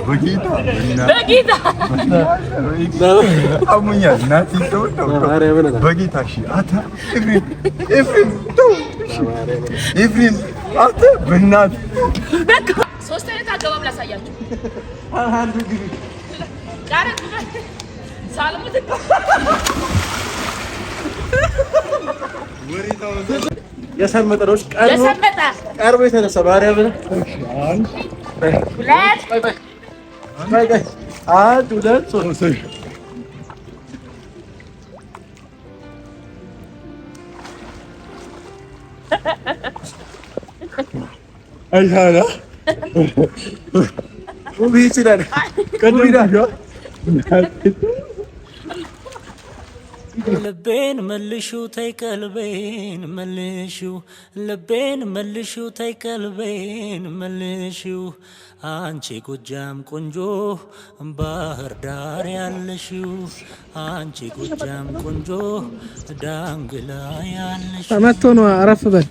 በጌታ አሙኛ ናቲ ተው በጌታ እሺ አታ ኤፍሬም አታ በእናት በቃ ሶስት አይነት አገባብ ላሳያችሁ አንዱ ግን ቃረት ሳልሙት ወሬታው የሰመጠሮች ቀርቦ የተነሳ ማርያምን አንድ ሁለት ሶስት አይሃላ ውብ ይችላል ቀድሚዳሽ ልቤን መልሹ ተይ ቀልቤን መልሹ ልቤን መልሹ ተይ ቀልቤን መልሹ አንቺ ጎጃም ቆንጆ ባህር ዳር ያለሽው አንቺ ጎጃም ቆንጆ ዳንግላ ያለሽው ተመቶ ነው አረፍ በል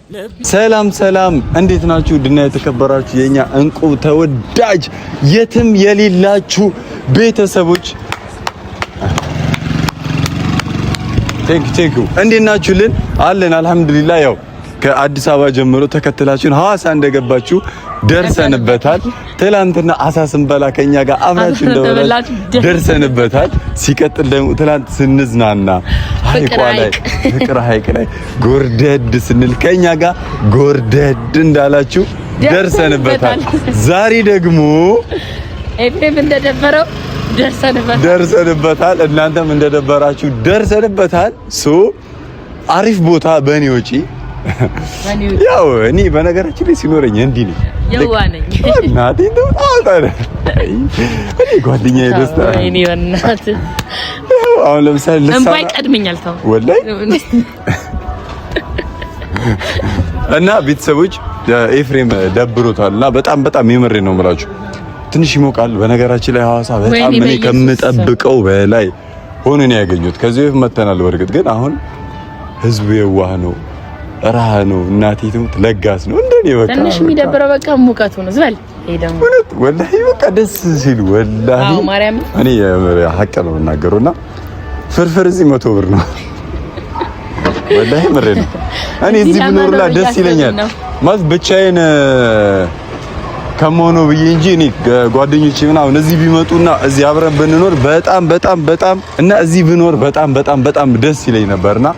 ሰላም እንዴት ናችሁ ድና የተከበራችሁ የኛ እንቁ ተወዳጅ የትም የሌላችሁ ቤተሰቦች ቴንክ እንዴት ናችሁልን? አለን አልሐምዱሊላህ። ያው ከአዲስ አበባ ጀምሮ ተከትላችሁን ሐዋሳ እንደገባችሁ ደርሰንበታል። ትላንትና አሳ ስንበላ ከኛ ጋር አብራችሁ እንደበላችሁ ደርሰንበታል። ሲቀጥል ደግሞ ትላንት ስንዝናና ፍቅር ሐይቅ ላይ ጎርደድ ስንል ከኛ ጋር ጎርደድ እንዳላችሁ ደርሰንበታል። ዛሬ ደግሞ ኤፍሬም እንደደበረው ደርሰንበታል። እናንተም እንደደበራችሁ ደርሰንበታል። አሪፍ ቦታ በእኔ ወጪ ያው እኔ በነገራችን ላይ ሲኖረኝ እንዲህ ነኝ የዋነኝ እናቴ እንደው አውጣለ እኔ ጓደኛዬ ደስታ እኔ በእናት አሁን ለምሳሌ እንባይ ቀድመኛል ታው ወላሂ እና ቤተሰቦች ኤፍሬም ደብሮታልና በጣም የምሬ ነው የምላችሁ ትንሽ ይሞቃል። በነገራችን ላይ ሐዋሳ በጣም እኔ ከምጠብቀው በላይ ሆኖ ነው ያገኙት። ከዚህ በፊት መተናል። በርግጥ ግን አሁን ህዝቡ የዋህ ነው፣ ረሃ ነው፣ እናቴ ትሙት ለጋስ ነው። እንደኔ በቃ ትንሽ የሚደብረው በቃ ሙቀቱ ነው። ዝም በል ወላሂ በቃ ደስ ሲል ወላሂ አዎ ማርያም እኔ ሐቅ ነው እናገሩና ፍርፍር እዚህ 100 ብር ነው። ወላሂ ምሬ ነው። እኔ እዚህ ብኖርላ ደስ ይለኛል ማለት ብቻዬን ከመሆኑ ብዬ እንጂ እኔ ጓደኞቼ ምናምን እዚህ ቢመጡና እዚህ አብረን ብንኖር በጣም እና እዚህ ብኖር በጣም ደስ ይለኝ ነበርና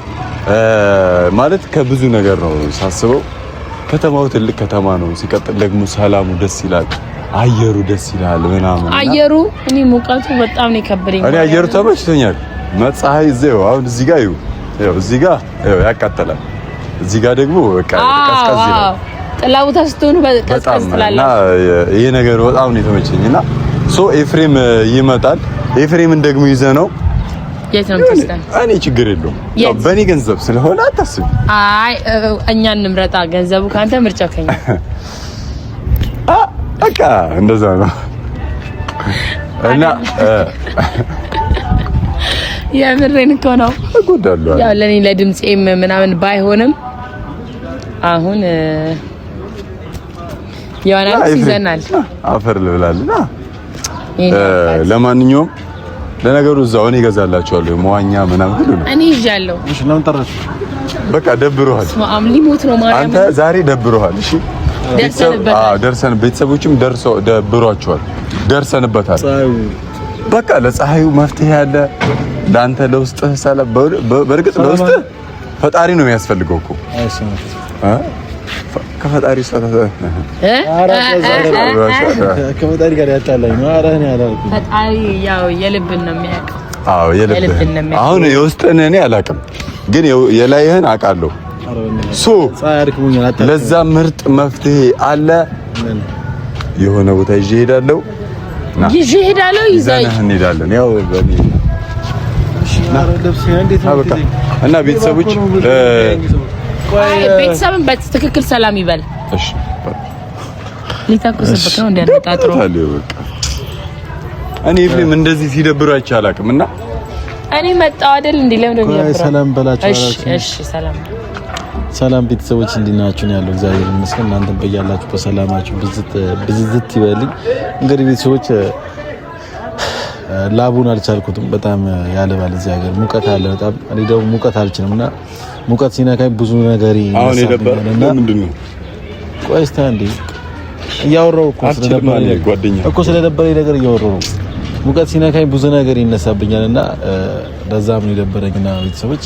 ማለት ከብዙ ነገር ነው ሳስበው። ከተማው ትልቅ ከተማ ነው። ሲቀጥል ደግሞ ሰላሙ ደስ ይላል፣ አየሩ ደስ ይላል ምናምን። አየሩ እኔ ሙቀቱ በጣም ነው ከበደኝ። እኔ አየሩ ተመችቶኛል። መፀሐይ እዚያው አሁን እዚህ ጋር እዚህ ጋር ያቃጥላል፣ እዚህ ጋር ደግሞ በቃ ቀዝቀዝ ይላል። ጥላው ተስተውን በቀዝቀዝ ትላለህ። ይሄ ነገር በጣም ነው የተመቸኝና ኤፍሬም ይመጣል። ኤፍሬምን ደግሞ ይዘነው የት ነው የምትወስደን? እኔ ችግር የለውም ያው በእኔ ገንዘብ ስለሆነ አታስቢ። አይ እኛ እንምረጣ፣ ገንዘቡ ካንተ ምርጫው ከኛ። በቃ እንደዛ ነው እና የምሬን እኮ ነው እጎዳለሁ። ያው ለኔ ለድምጼም ምናምን ባይሆንም አሁን ያናል ሲዘናል አፈር ልብላልና ለማንኛውም ለነገሩ እዛው እኔ እገዛላችኋለሁ መዋኛ ምናምን ሁሉ ነው እኔ ይዣለሁ። እሺ ለምን ጠራሽ? በቃ ደብሮሃል። ማምሊ ሞት ነው ማርያም። አንተ ዛሬ ደብሮሃል። እሺ ደርሰን ቤተሰቦችም ደብሯቸዋል። ደርሰንበታል። በቃ ለፀሐዩ መፍትሄ ያለ ለአንተ ለውስጥህ ሰላም። በእርግጥ ለውስጥህ ፈጣሪ ነው የሚያስፈልገው እኮ ከፈጣሪ ከፈጣሪ ጋር ያጣላኝ ነው። አራኔ አላልኩ። ፈጣሪ ያው የልብን ነው የሚያውቀው። አዎ የልብን። አሁን የውስጥህን እኔ አላውቅም፣ ግን የላይህን አውቃለሁ። ለዛ ምርጥ መፍትሄ አለ። የሆነ ቦታ ይዤ እሄዳለሁ። ይዘን እንሄዳለን። ያው በኔ እና ቤተሰቦች ቤተሰብን በትክክል ሰላም ይበል። እሺ ሊታኮስበት ነው እንዲያጣጥሩ። እኔ ኤፍሬም እንደዚህ ሲደብሩ አይቻላቅም እና እኔ መጣው አይደል እንዴ? ለምን ነው የሚደብረው? ሰላም በላችሁ። እሺ ሰላም ሰላም ቤተሰቦች እንዲናችሁ ያለው እግዚአብሔር ይመስገን። እናንተም በያላችሁ በሰላማችሁ ብዝዝት ይበልኝ። እንግዲህ ቤተሰቦች ላቡን አልቻልኩትም። በጣም ያለባል እዚህ ሀገር ሙቀት አለ በጣም። እኔ ደግሞ ሙቀት አልችልምና ሙቀት ሲነካኝ ብዙ ነገር ይነሳብኛልና ምንድነው? ቆይ እስቲ አንዴ እያወራሁ እኮ ስለደበረኝ ነገር እያወራሁ ነው። ሙቀት ሲነካኝ ብዙ ነገር ይነሳብኛልና ለዛም ነው የደበረኝና ቤተሰቦች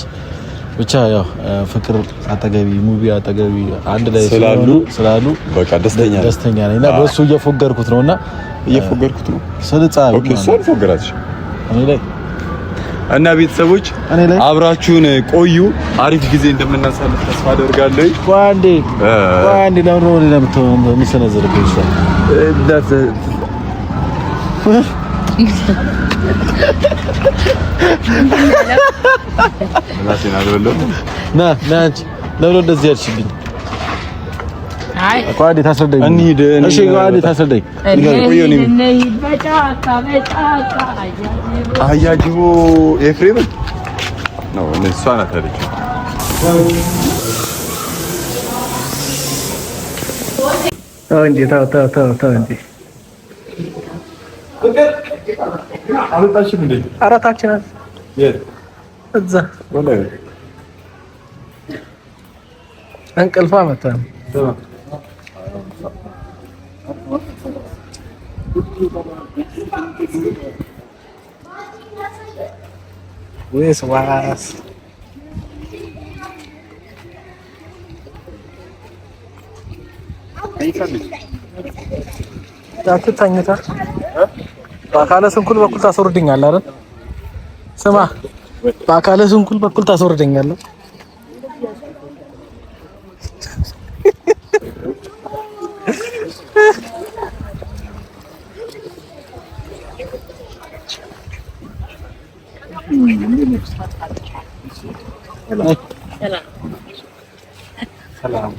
ብቻ ያው ፍቅር አጠገቢ ሙቪ አጠገቢ አንድ ላይ ስላሉ በቃ ደስተኛ ነኝና በሱ እየፎገርኩት ነውና ስለጻፈ ኦኬ ሶል ፎገራች እኔ ላይ እና ቤተሰቦች አብራችሁን ቆዩ። አሪፍ ጊዜ እንደምናሳልፍ ተስፋ አደርጋለሁ። ቋንዴ ነው ለምትሰነዘርብኝ ና ለምን እንደዚህ ያልሽልኝ? አይ ቋንዴ ታስረዳኝ። እንሂድ። እሺ ቋንዴ ታስረዳኝ። አያጅቦ ኤፍሬም ነው እሷ ናት አለች። እንዴ ታው እንዴ አልወጣሽም እንዴ? አራታችን እዛ እንቅልፏ መጣ ነው። ወይስ ዋስ ታክታኝታ በአካለ ስንኩል በኩል ታስወርደኛለህ አይደል? ስማ በአካለ ስንኩል በኩል ታስወርደኛለህ። ሰላም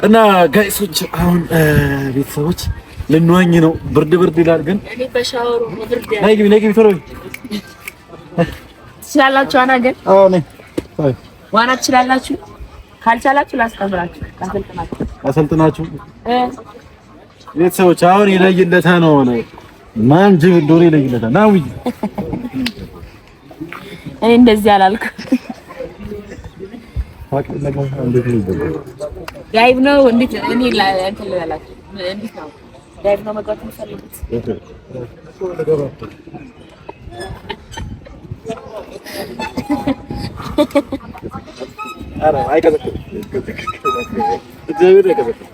እና ጋይሶች አሁን ቤተሰቦች ልንዋኝ ነው። ብርድ ይላል ግን እኔ በሻወሩ ብርድ ያለ ነይ ግቢ ቶሎ ትችላላችሁ። ዋና ግን አዎ ነይ ዋና ትችላላችሁ። ካልቻላችሁ ላስተምራችሁ። አሰልጥናችሁ ቤተሰቦች አሁን ይለይለታ ነው ማን ጅብ እንደሆነ ይለይለታ ነው። እኔ እንደዚህ አላልኩም። ዳይቭ ነው እንዴት እኔ እንትን ልበላችሁ እንዴት ነው ዳይቭ ነው መግባት የምትፈልጉት? አረ አይቀዘቅዝም። እግዚአብሔር አይቀዘቅዝም።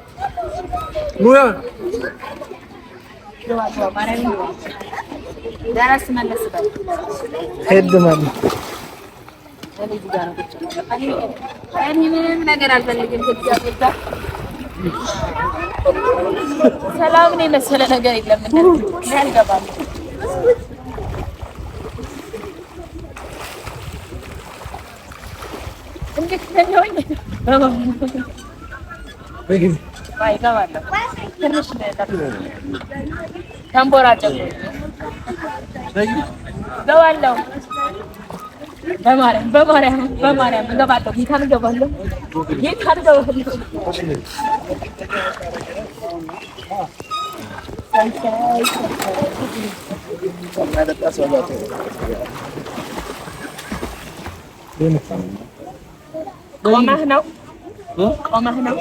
ሙያ ዳራስ መለስ በል ሄድ ማለት እኔ ምንም ነገር አልፈልግም። ከእግዚአብሔር ጋር ሰላም ነው የመሰለ ነገር የለም። እንደዚህ ያልገባል እንዴት ተኛውኝ በጊዜ ባይገባል ትንሽ ተንቦራጨው ገባለሁ። በማርያም እገባለሁ። ጌታን እገባለሁ። ቆመህ ነው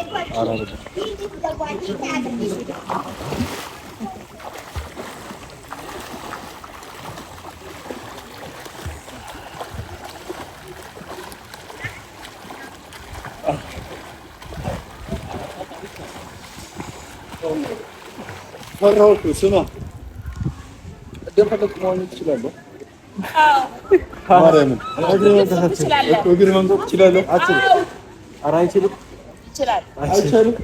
ፈራሁት። ስማ እንደፈለኩ መሆን ትችላለህ። ማርያምን እግር መንገድ ትችላለህ። ኧረ አይችልም። አይችልም።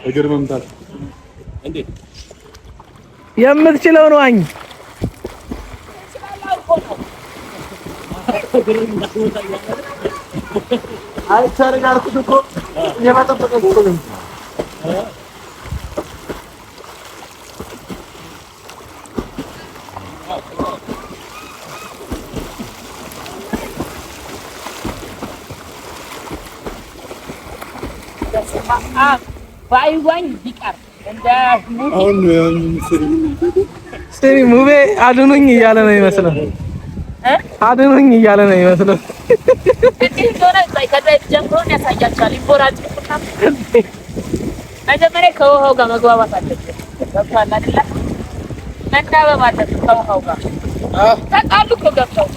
እግር መምታት እንዴት የምትችለው ነው? አኝ አይ ታረጋግጥ እኮ የማጠበቀው እኮ ነው። ባይዋኝ ቢቀር እንደ አሁን ስሚ ሙቤ አድኑኝ እያለ ነው ይመስለው። አድኑኝ እያለ ነው ይመስለው። እንዴት ሆነ? ከላይ ጀምሮን ያሳያችኋል። ይቦራጭቁና መጀመሪያ ከውሃው ጋር መግባባት አለበት። ገብቷል አይደል? መናበብ አለበት ከውሃው ጋር። ተቃሉ እኮ ገብተው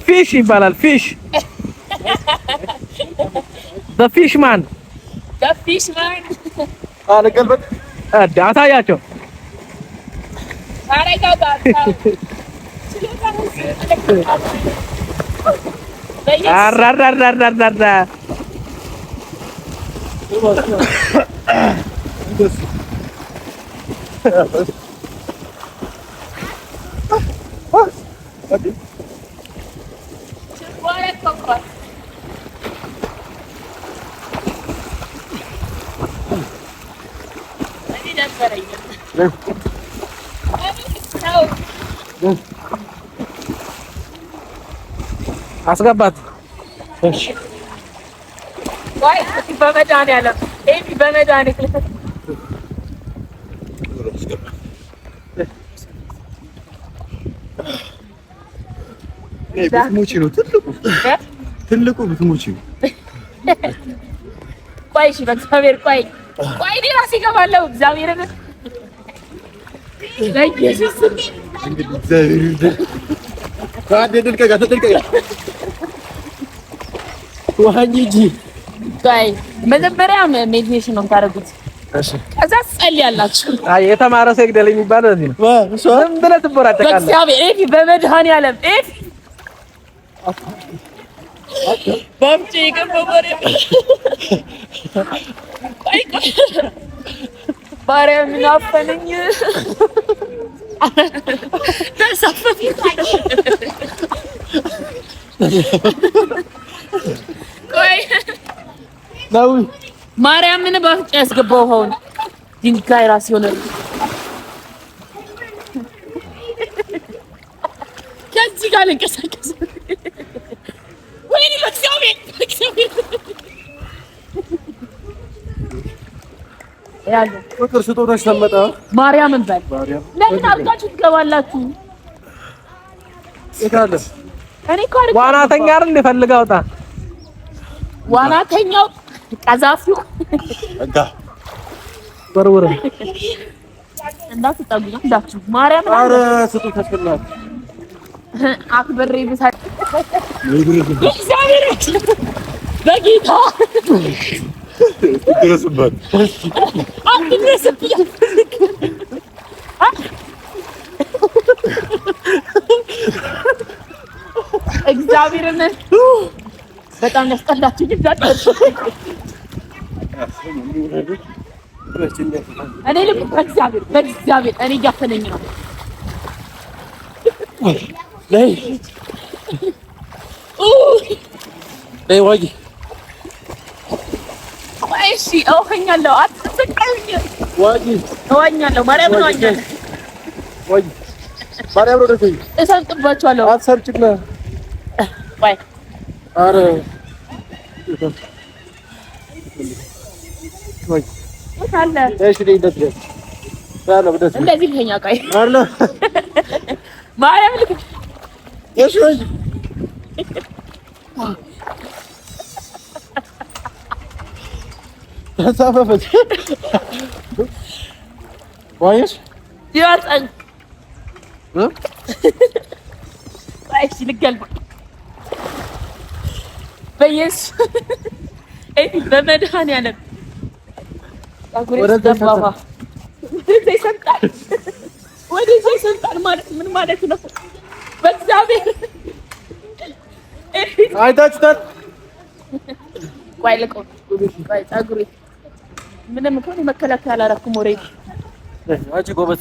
ፊሽ ይባላል። ፊሽ the fish man አለገልበት አታያቸው ታረጋው ጋር አራራራራራ አስገባት። እሺ ወይ በመድኃኒዓለም ኤቢ በመድኃኒዓለም ብትሞቺ ነው ትልቁ ብትሞቺ ነው። ቆይ እሺ በእግዚአብሔር ቆይ እኔ ራሴ እገባለሁ። እግዚአብሔርን ለኢየሱስ እንግዲህ እግዚአብሔር ይርዳል። ተደልቀጋ ዋኝ እንጂ ቆይ መጀመሪያ ሜዲቴሽን ነው የምታደርጉት። እሺ ከዛ ትጸልያላችሁ። አይ የተማረ ሰው ይግደል የሚባለው እዚህ ነው። ዝም ብለህ ትቦራጨቃለህ። በእግዚአብሔር ኤቢ በመድኃኒዓለም ኤቢ ባምጪ ገበበረ ቆይ ባሪያ ምን አፈነኝ ተሳፈፊ ቆይ ነው ማርያምን ባፍጭ ያስገባው ሆን ድንጋይ ራስ ይሆናል። ከዚህ ጋር ልንቀሳቀስ ወይኔ በእግዚአብሔር ያለ ፍቅር ስጦታሽ ተመጣ ማርያምን በል ለምን አርጋችሁ ትገባላችሁ? የታለ እኔ እኮ አይደል ዋናተኛ አይደል እንደፈልጋ ወጣ ዋናተኛው ቀዛፊው በቃ ወርወር እንዳትጠጉ እንዳችሁ ማርያምን አረ ስጦታሽ ከናት አክብሬ ብሳጭ እግዚአብሔር በጌታ ድረስበት አትድረስብኝ። እግዚአብሔርን በጣም ያስጠላችሁ ይዛችሁ እኔ ልብ በእግዚአብሔር እኔ እያፈነኝ ነው። ላይ ዋጊ እሺ እወኛለሁ። አትሰቀኝ ዋጊ እወኛለሁ። ማርያም ነው እወኛለሁ። ዋጊ ማርያም ነው ደስ እሰንጥባችኋለሁ። አትሰርጭና ባይ አረ ዋጊ ታለ እሺ ደስ ታለ ደስ እንደዚህ ልኸኛ ቆይ አለ ማርያም ልክ እሺ ዋጊ ተሳፈፈች ዋይስ ይወጣኝ እሺ ልገልባ በኢየሱስ እይ በመድኃኒዓለም ወደዚህ ይሰጣል ማለት ምን ማለት ነው? በእግዚአብሔር አይታችሁታል። ቆይ ልቀው ቆይ ፀጉሬ ምንም እኮ መከላከያ አላደረኩም። ኦሬዲ አንቺ ጎበዝ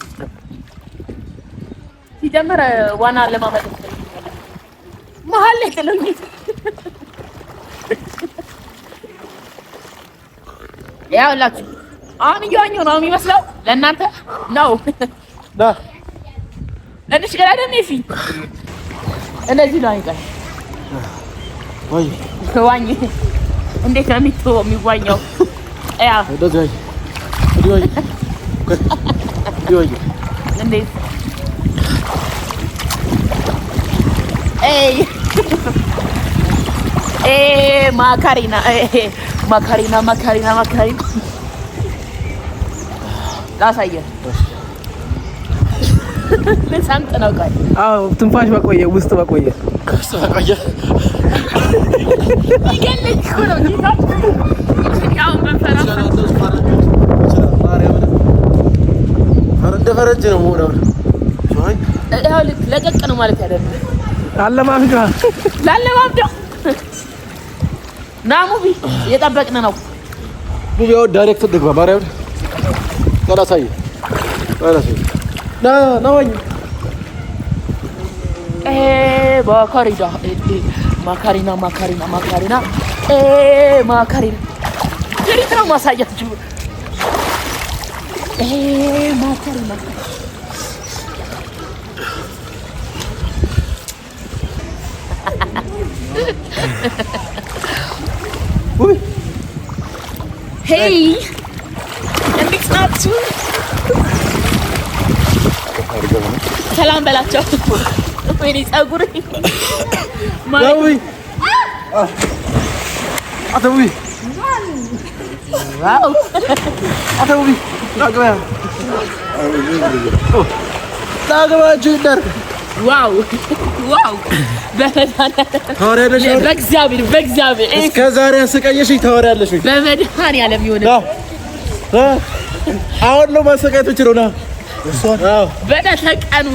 ሲጀመር ዋና ለማመጥ መሀል ላይ ጥለውኝ ያውላችሁ አሁን እየዋኘሁ ነው የሚመስለው ለእናንተ ነው። ና እንሽ ገና ደም ይፊ እንደዚህ ነው አይቀር ወይ ዋኝ እንዴት ነው የሚዋኘው? ያ እንደዚህ ወይ እንዴት ኤይ ማካሪና ላሳየህ ለሳምጥ ነው። ቆይ አዎ ትንፋሽ በቆየ ውስጥ በቆየ ይገለኝ እኮ ነው ጌታ ያው በፈራፈ እንደ ፈረንጅ ነው ሞራው ያው ለቀቅ ነው ማለት አይደለም። ላለማምደው ና ሙቢ እየጠበቅን ነው። ሙቢያው ዳይሬክት ደግባ ማርያም ተላሳይ ና ወኝ ማካሪና ትሪት ነው ማሳያችሁ። ማካሪና ሄይ እንዴት ናችሁ? ሰላም በላቸው። ወይኔ ፀጉር ማዊ አተዊ ዋው አተዊ ታገባችሁ ይደር ዋው በእግዚአብሔር እስከ ዛሬ አሰቃየሽኝ ታወሪያለሽ ወይ? በመድኃኒዓለም ይሆነ አሁን ነው ማሰቃየት ትችለው ና በተቀኑ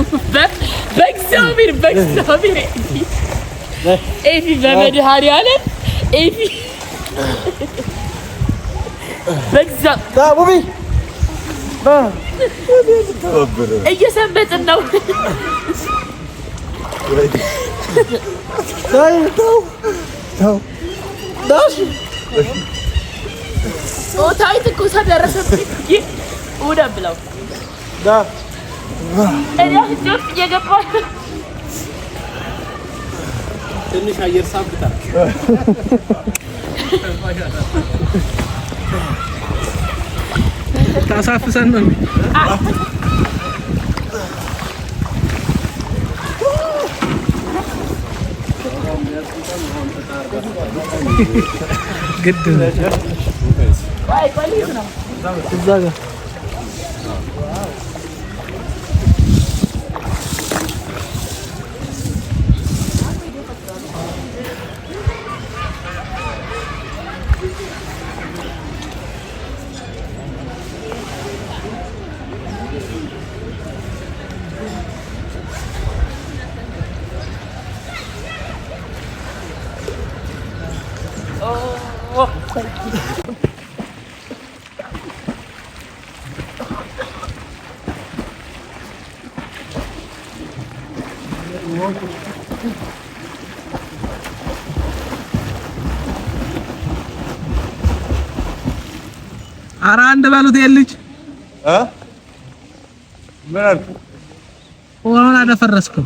በእግዚአብሔር ኤፊ በመድኃኒዓለም ኤፊ ሙቢ እየሰበጥን ነው። ጾታዊ ትንኮሳ ደረሰብኝ። ውደ ብለው እኔ ውስጥ እየገባ ትንሽ አየር ሳብታ ታሳፍሰን ነው ግድ ነው። እዛ ጋር ኧረ አንድ በሉት የልጅ ምን አልክ? ውሃውን አደፈረስከው።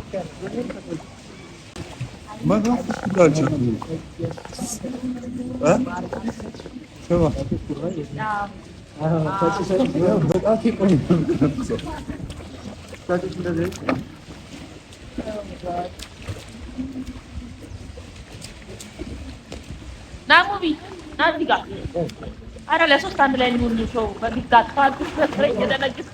ና ሙቢ ና እዚህ ጋር ኧረ ለሶስት አንድ ላይ ሊሆን ሰው በግዳ ካልኩሽ በትረኝ የደነግስ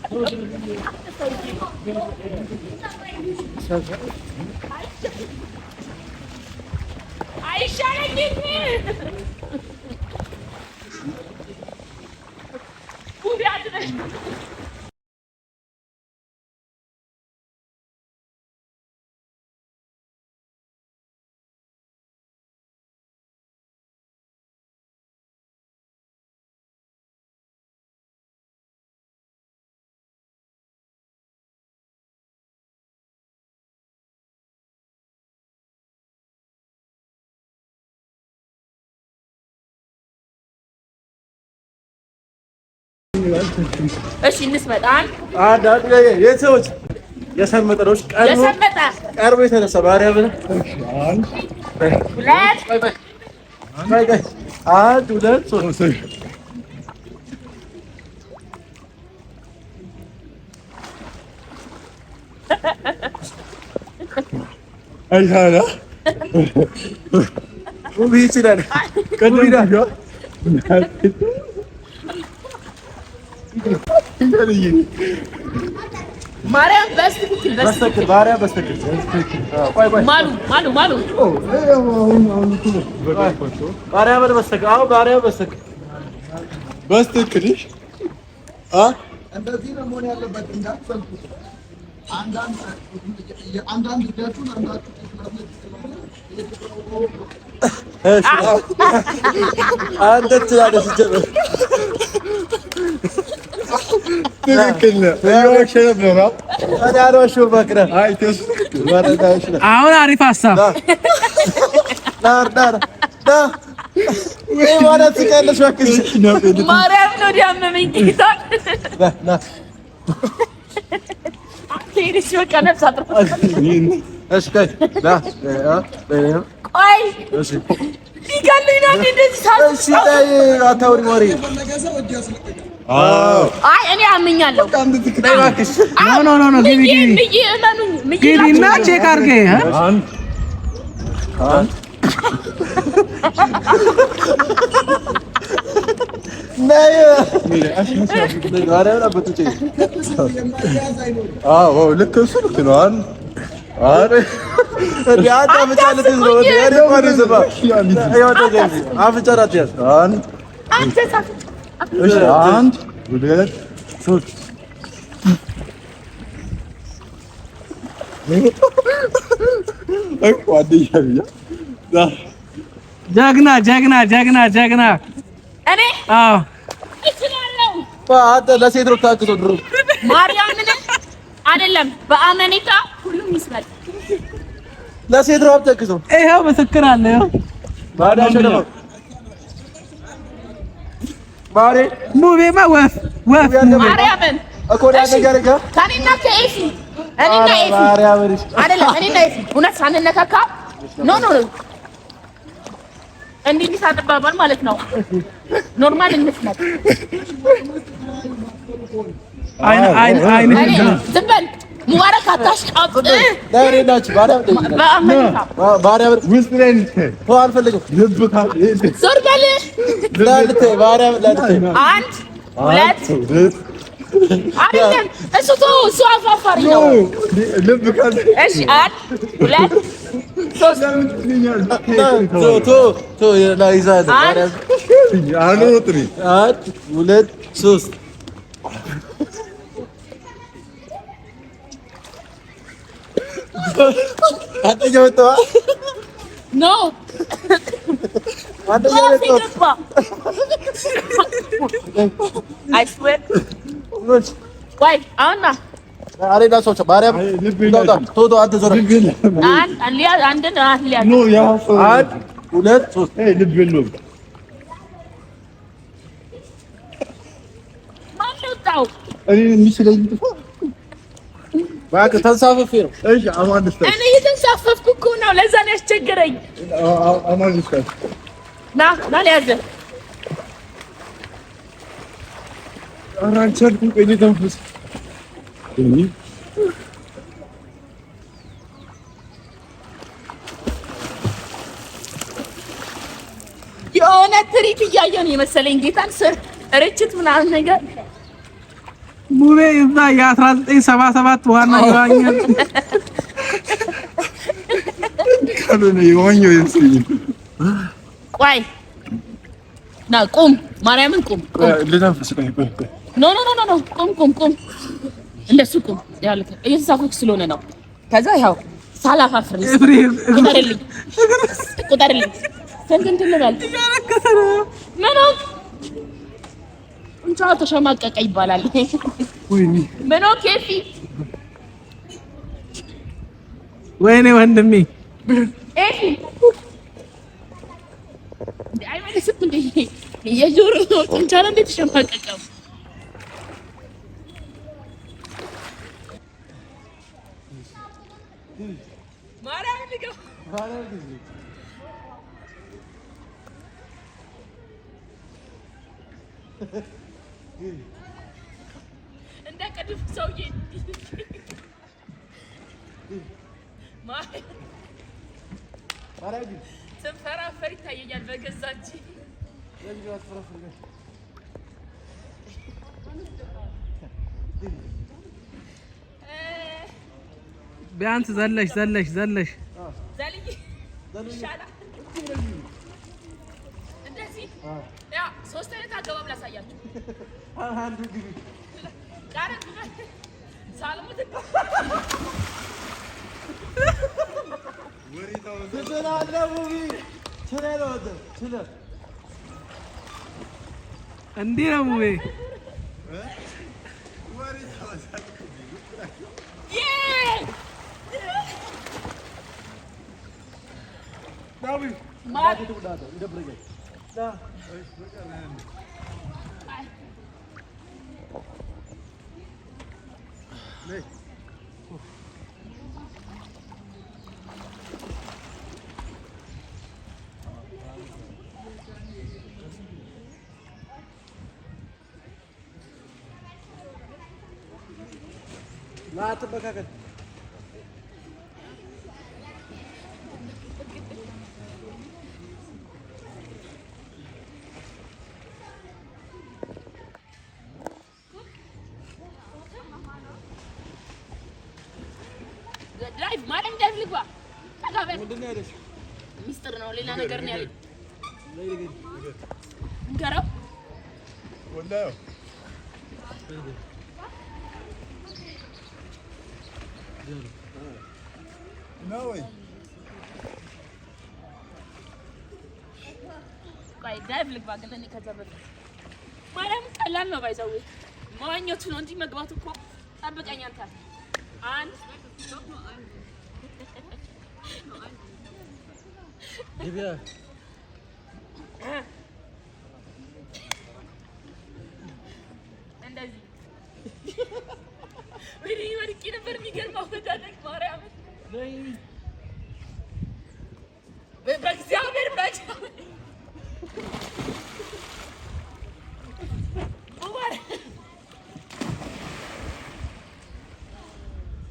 አይሻለኝም ሙቢ አድነሽ እሺ እንስመጣ አንድ የሰዎች የሰመጠሮች ቀርቦ የተነሳ ባሪያ ብለህ አንድ ሁለት ሶስት አይሃላ ሙሉ ይችላል ከዲዳ ማርያም በስተክል ባሪያ በስተክል ማሉ ባሪያ በስተክል አዎ ባሪያ በስተክል እንደዚህ ነው መሆን ያለበት። እንዳትሰልኩት አንዳንድ ደቱን አንተ ትላለህ ሲጀምር ትክክል ነው። አሁን አሪፍ ሀሳብ ማርያም ነው ዲያመመኝ ጌታ ቴሪስ በቃ ነፍስ አጥርኩ። እሺ ቆይ እሺ ሊገሉኝ ነው እንደዚህ ሳትል። እሺ አታውሪ ወሬ። አይ እኔ አምኛለሁ። ኖ ግቢና ቼክ አድርገህ ጀግና እኔ አዎ እችላለሁ። አንተ ለሴት ነው ታክተው ድሮ ማርያምን አይደለም በአመኔታ ሁሉም ይስማል። ለሴት ነው ታክተው ይሄው ምስክር አለ። ይሄው ማሬ ሙቤማ ወፍ ማርያምን እኮ ያደረገ ካኔና ከኤሲ እኔና ኤሲ አይደለም እኔና ኤሲ እውነት ሳንነካካ ኖ እንዲህ ሳትባባል ማለት ነው። ኖርማል እንስማት። አይን ዝም በል ሙባረክ አታሽቃብጥ። ዳሬናች ባሪያ ውስጥ ላይ አልፈልግም። ልብ ዞር በል ላልተ ባሪያ ላልተ አንድ ሁለት አይደለም እሱ አፋፋሪ ነው። ልብ ካለ እሺ አንድ ሁለት ሶስት ቶ ላይዛት ባሪያ አንድ ሁለት ሶስት አንደኛው ወጣ ኖ አንደኛው ወጣ አይስዌር ወይ አሁንና አሬዳ ሰዎች ማርያም ቶቶ አንተ ዞር አንድ ሁለት ሶስት ልብ የለውም። ማን ወጣው? እኔ የሚስለኝ እባክህ ተንሳፈፌ ነው። እሺ አማን እስከ እኔ እየተንሳፈፍኩ እኮ ነው። ለዛ ነው ያስቸገረኝ። አማን እስከ ና ያዘ አራንቸል ቆይ ተንፈስ የሆነ ትርኢት እያየሁ ነው የመሰለኝ። ጌታን ርችት ምናምን ነገር ሙቤ እዛ የ1977 ዋና ይዋኛል ካልሆነ ይዋኛው ይመስለኝ። ቆይ ና ቁም፣ ማርያምን ቁም። ልተንፈስ ቆይ ኖ ቁም፣ እንደሱ ቁም። ያው እየተሳፈኩ ስለሆነ ነው። ከዛ ያው ሳላፋፍር ቁጠርልኝ ስንት እንትን ልበል ምነው እንቻው ተሸማቀቀ ይባላል። ምነው ኬፊ ወይኔ ወንድሜ ኤፊ አይመልስም እንዴ? የጆሮ እንቻለ እንዴ ተሸማቀቀው? እንደ ቀድፍ ሰውዬ ማረግ ስንፈራፈር ይታየኛል በገዛች ቢያንስ ዘለሽ ዘልይ ይሻላል። እንደዚህ ያ ሶስት አይነት አገባብ ላሳያችሁ። አንዱ ግቢ ቃረት ሳልሙት ወሪታው ትችላለህ ሙቢ ትችላለህ እንዲህ ነው ሙቤ ወሪታው ዳዊ ማት ትውዳለህ ይደብረኛል لا تبكاكل ላይፍ ማለም ደብልጓ ተጋበል ምንድነው ያለሽ ሚስጥር ነው ሌላ ነገር ነው ያለኝ ላይ ልገኝ እንገረው ወላሂ ነው ወይ ቆይ ዳይቭ ልግባ ግን እኔ ከዘበለ ማለም ቀላል ነው ባይዘው መዋኘቱ ነው እንጂ መግባቱ እኮ ጠብቀኝ አንተ አንድ ግቢያ እንደዚህ ወዲህ ነበር የሚገርመው ወዳደቅ ማርያም በእግዚአብሔር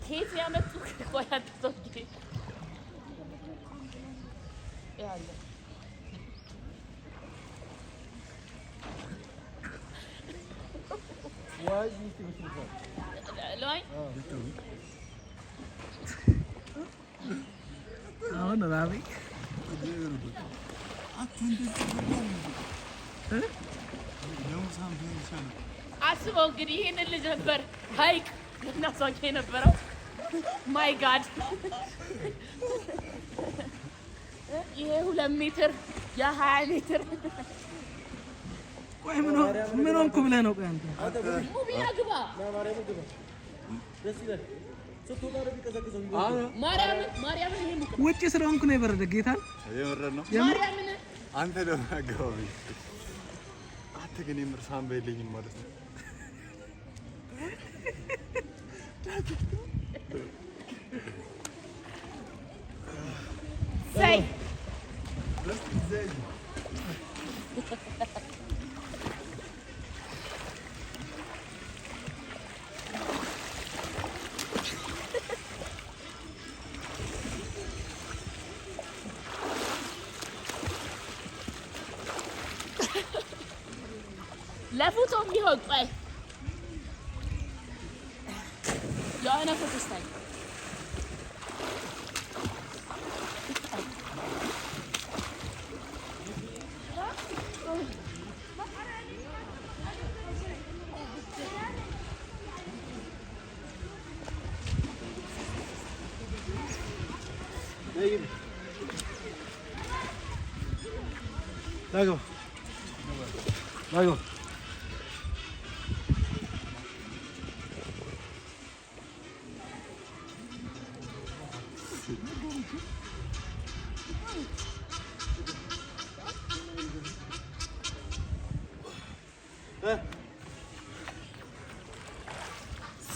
ከየት ያመጡ ቆይ አንተ ሰውዬ ያለ ዋይ ይስጥልኝ ላይ አሁን ራቢ አስበው እንግዲህ ይሄንን ልጅ ነበር ሀይቅ እናሳውቅ የነበረው ማይ ጋድ ይሄ 2 ሜትር የ20 ሜትር ቆይ ምን ሆንኩ ብለህ ነው? ቆይ አንተ ሙቢያ ግባ ደስ ይላል ስትወጣ ነው ቢቀዘቅዘው ማርያምን ይሄ ሙቅ ውጪ ስለሆንኩ ነው የበረደ ጌታን የምር ነው ማርያምን አንተ ደግሞ አገባብ አንተ ግን የምር ሳምባ የለኝም ማለት ነው ሳይ ለፎቶ የሚሆን ቆይ የሆነ ፎቶ ስታይ Lago.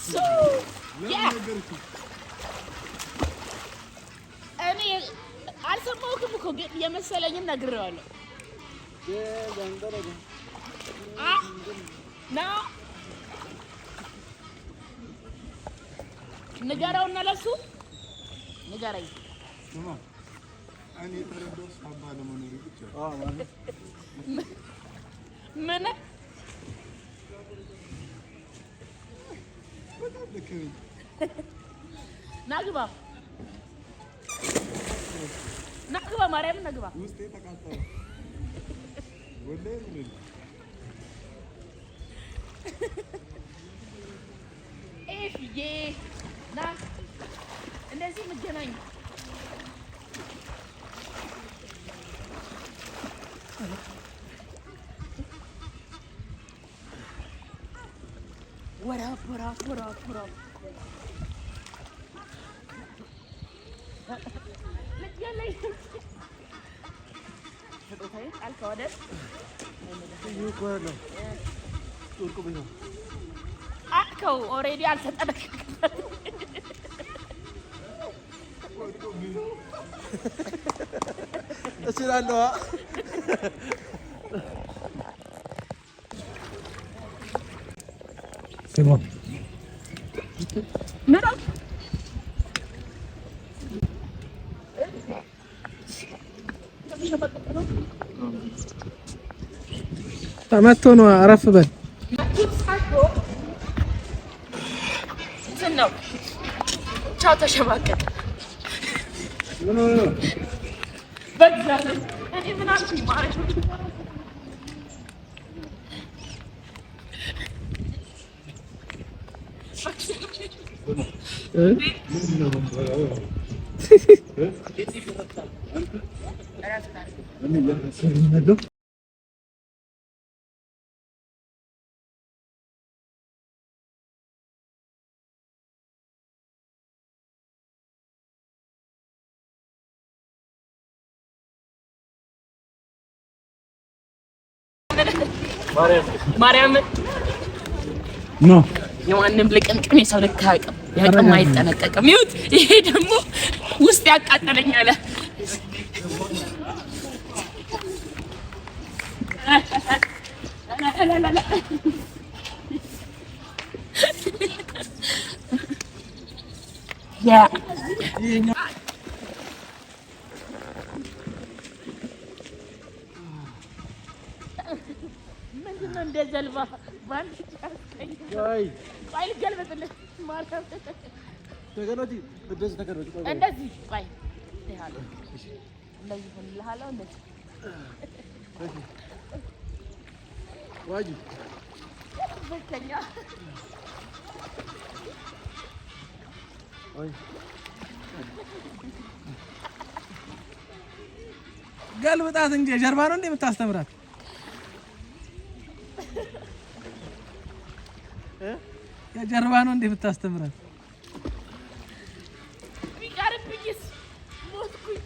So, yeah. እኔ አልሰማሁም እኮ ግን የመሰለኝን ነግሬዋለሁ። ና ንገረውና ለሱ ንገረኝ። ምን ናግባ ናግባ ማርያምን ናግባ ውስጤ ተቃጠለ ወለይ ምን ኤፍዬ ና እንደዚህ እንገናኝ። ወራ አልከው ኦሬዲ አልተጠነቀቀም። እችላለሁ። ተመቶ ነው። አረፍ በል ነው። ቻው ተሸማቀቅ። በእግዚአብሔር እኔ ምን አልኩኝ ማለት ነው? ማርያም ኖ የማንም ልቅምቅም የሰው ልክ አያውቅም፣ ያውቅም አይጠነቀቅም። ይሁት ይሄ ደግሞ ውስጥ ያቃጠለኛል። ያ ምንድነው እንደዘልባ ባንድ ጫስቀኝ ፋይል ገልበጥልህ ማርያም ተገናጂ እንደዚህ ተገናጂ እንደዚህ ፋይ ይሃለ እንደዚህ ሆነልሃለሁ እንደዚህ ዋጂ በተኛ አይ ገልብጣት እንጂ ጀርባ ነው እንደምታስተምራት የጀርባ ነው እንደምታስተምራት ቢቀርብኝስ ሞትኩኝ።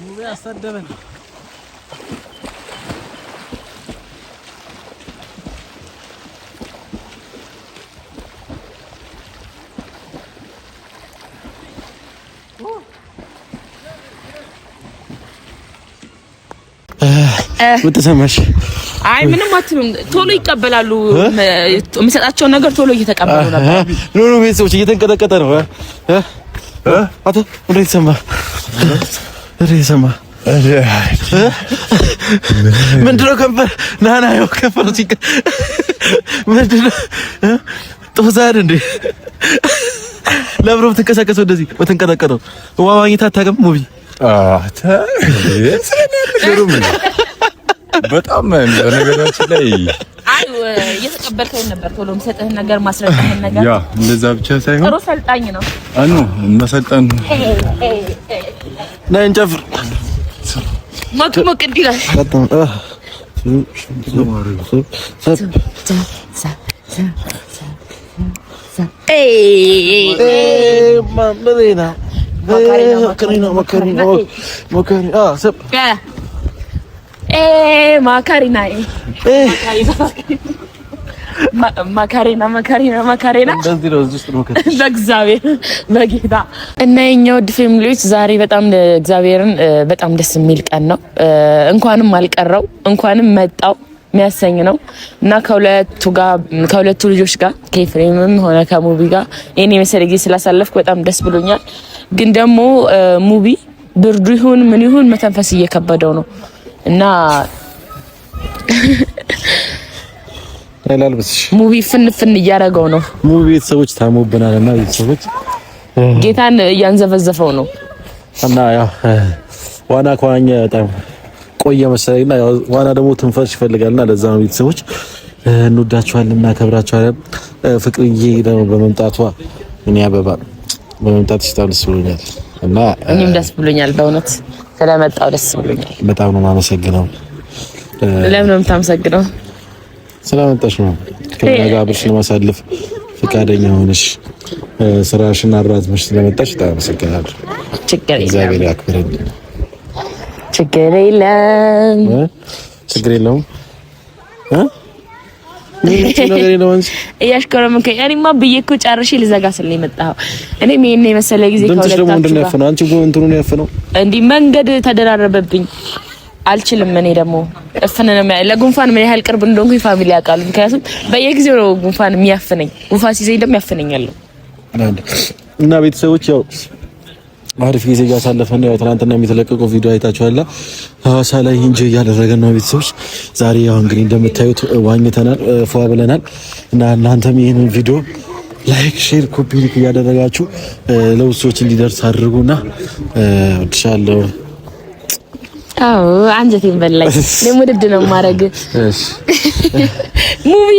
ሙቤ አሰደበን። ምን ተሰማሽ? አይ ምንም አትሉም። ቶሎ ይቀበላሉ። የሚሰጣቸው ነገር ቶሎ እየተቀበሉ ነበር። ኖ ቤተሰቦች እየተንቀጠቀጠ ነው። አቶ እንዴት ሰማ? ምንድነው ከንፈር ናና ያው ከንፈር ሲቀ ምንድነው ጦዛር እንዴ? ለብሮ ተንቀሳቀሰው እንደዚህ በተንቀጠቀጠው ውሃ ማግኘት አታውቅም ሙቢ በጣም ነገራችን ላይ አይ እየተቀበልከኝ ነበር። ቶሎ የምሰጥህን ነገር ማስረዳህን ነገር ያ እንደዛ ብቻ ሳይሆን ጥሩ ሰልጣኝ ነው። አኑ መሰልጠን ነይ እንጨፍር ሞቅ ሞቅ እንዲላል ማካሪና ማካሪና እንደዚህ ነው እዚህ ውስጥ ነው በእግዚአብሔር በጌታ እና የኛ ውድ ፋሚሊዎች ዛሬ በጣም እግዚአብሔርን በጣም ደስ የሚል ቀን ነው። አልቀረው እንኳንም መጣው የሚያሰኝ ነው እና ከሁለቱ ልጆች ጋር ከኤፍሬምም ሆነ ከሙቢ ጋር የኔ መሰለኝ ጊዜ ስላሳለፍኩ በጣም ደስ ብሎኛል። ግን ደግሞ ሙቢ ብርዱ ይሁን ምን ይሁን መተንፈስ እየከበደው ነው እና አይላልብስሽ ሙቢ ፍንፍን እያደረገው ነው። ሙቢ ቤተሰቦች ታሞብናልና ቤተሰቦች ጌታን እያንዘፈዘፈው ነው እና ያው ዋና ከዋኛ በጣም ቆየ መሰለኝና ያው ዋና ደግሞ ትንፋሽ ይፈልጋልና ለዛ ነው ቤተሰቦች እንወዳችኋለን እና ከብራችኋለን። ፍቅርዬ ደግሞ በመምጣቷ እኔ አበባ በመምጣትሽ በጣም ደስ ብሎኛል እና እኔም ደስ ብሎኛል። በእውነት ስለመጣው ደስ ብሎኛል። በጣም ነው የማመሰግነው። ለምን ነው የምታመሰግነው? ስለመጣሽ ነው ከኛ ጋር አብረሽ ለማሳለፍ ፈቃደኛ ሆነሽ ስራሽን አራዝመሽ ስለመጣሽ በጣም አመሰግናለሁ። እግዚአብሔር ያክብርልኝ። ችግር የለውም እያሽከረምከኝ እኔማ ብዬሽ እኮ ጨርሼ ልዘጋ ስለኝ መጣሁ። እኔም ይሄን የመሰለ ጊዜ ከሁለታችሁ ጋር አንቺ እንትኑን ያፈነው እንዲህ መንገድ ተደራረበብኝ አልችልም። እኔ ደግሞ እፍነንም ለጉንፋን ምን ያህል ቅርብ እንደሆንኩኝ ፋሚሊ ያውቃሉ። ምክንያቱም በየጊዜው ነው ጉንፋን የሚያፍነኝ። ጉንፋን ሲይዘኝ ደግሞ ያፍነኛል እና ቤተሰቦች ያው አሪፍ ጊዜ ያሳለፈን ነው። ትናንትና የሚተለቀቀው ቪዲዮ አይታችኋል። ሐዋሳ ላይ እንጂ እያደረገን ነው ቤተሰቦች። ዛሬ ያው እንግዲህ እንደምታዩት ዋኝተናል፣ ፏ ብለናል እና እናንተም ይሄንን ቪዲዮ ላይክ፣ ሼር፣ ኮፒ ሊንክ እያደረጋችሁ ለብዙ ሰዎች እንዲደርስ አድርጉና ወድሻለሁ። አዎ አንጀቴን በላኝ። ለምን ውድድ ነው ማረግ ሙቪ